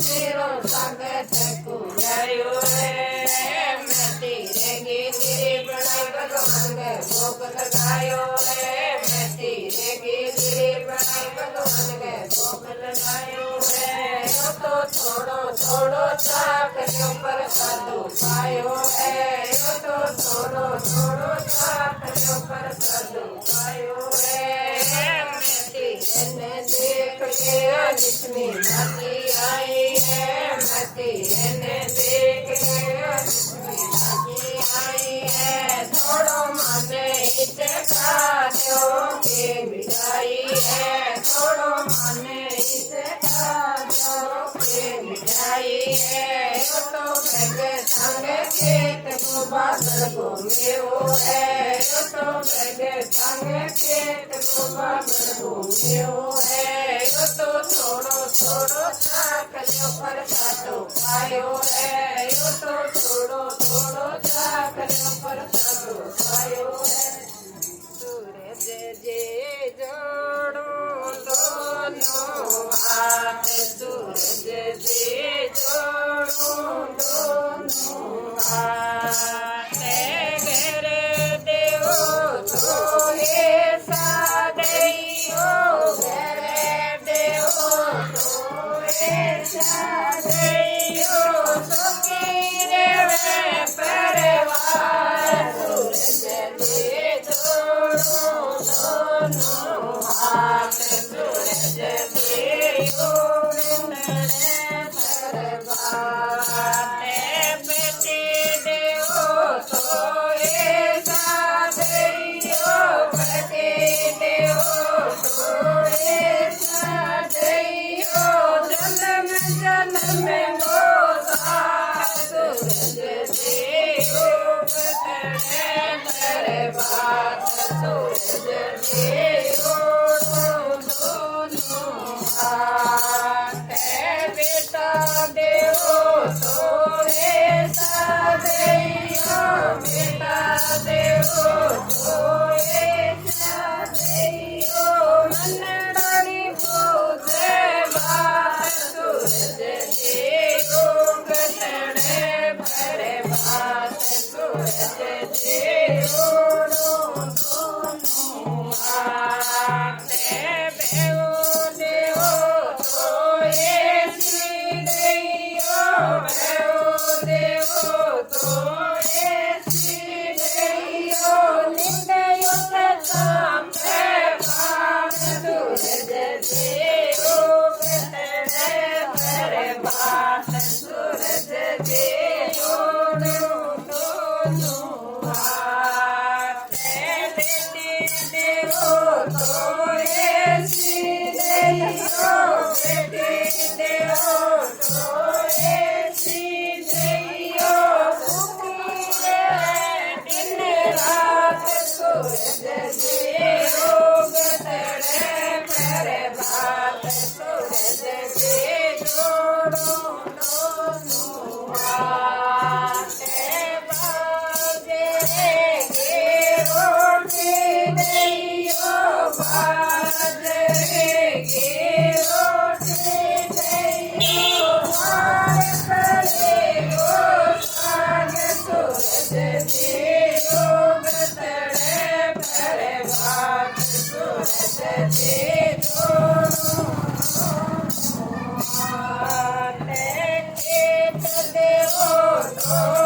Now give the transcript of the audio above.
શિરો સંગત કુંજાયો રે મેથી રેંગી ધીરે પ્રણય ભગવાન કે ભોગ લગાયો રે મેથી રેંગી ધીરે પ્રણય ભગવાન કે ભોગ લગાયો રે તો થોડો થોડો ચાક ઉપર સાધુ પાયો રે તો થોડો થોડો ચાક ઉપર સાધુ પાયો રે મેથી એને દેખ के जिसमें मती आई है मती ने देख के जिसमें मती आई है थोड़ो माने इसे खाओ के मिठाई है थोड़ो माने इसे खाओ के मिठाई है तो बैगे संग खेत को बादल को मेवो है तो बैगे संग खेत को बादल को मेवो है तो थोड़ो थोड़ो चाक पर साधु पायो है तो थोड़ो थोड़ो चाक पर साधु पायो है सूरज जे जोड़ो दोनों हाथ सूरज जे जोड़ो दोनों हाथ घेरे देवो तो हे सादैयो सादैयो सुखी रेवे परिवार सूरज जे जोड़ो दोनों हाथ सूरज जे जोड़ने परिवार बेटी देवो तो ए सादैयो बेटी देवो तो ए सादैयो जन्म में गोसा सूरज देव बतने मेरे बात सूरज देव दोनों हाथ बेटा देव तो ऐसा देयो बेटा देव तो ऐसा देयो मन डाली पूजे बात सूरज देव गतने भरे बात सूरज देव दोनों हाथ बेवो देव तो ऐसी देयो बेवो देव तो ऐसी देयो निंदयो काम बात सूरज देव गतने भरे बात सूरज देव दोनों हाथ बेटी देव तो ऐसी देयो बेटी देव तो ऐसी देयो सुखी रहे दिन रात सूरज देव गतने भरे बात सूरज देव दोनों हाथ बाजे गे रोटी देयो बाजे गे रोटी देयो मार करे गो साग सूरज देव गतने भरे बात सूरज देव दोनों हाथ खेत देवो तो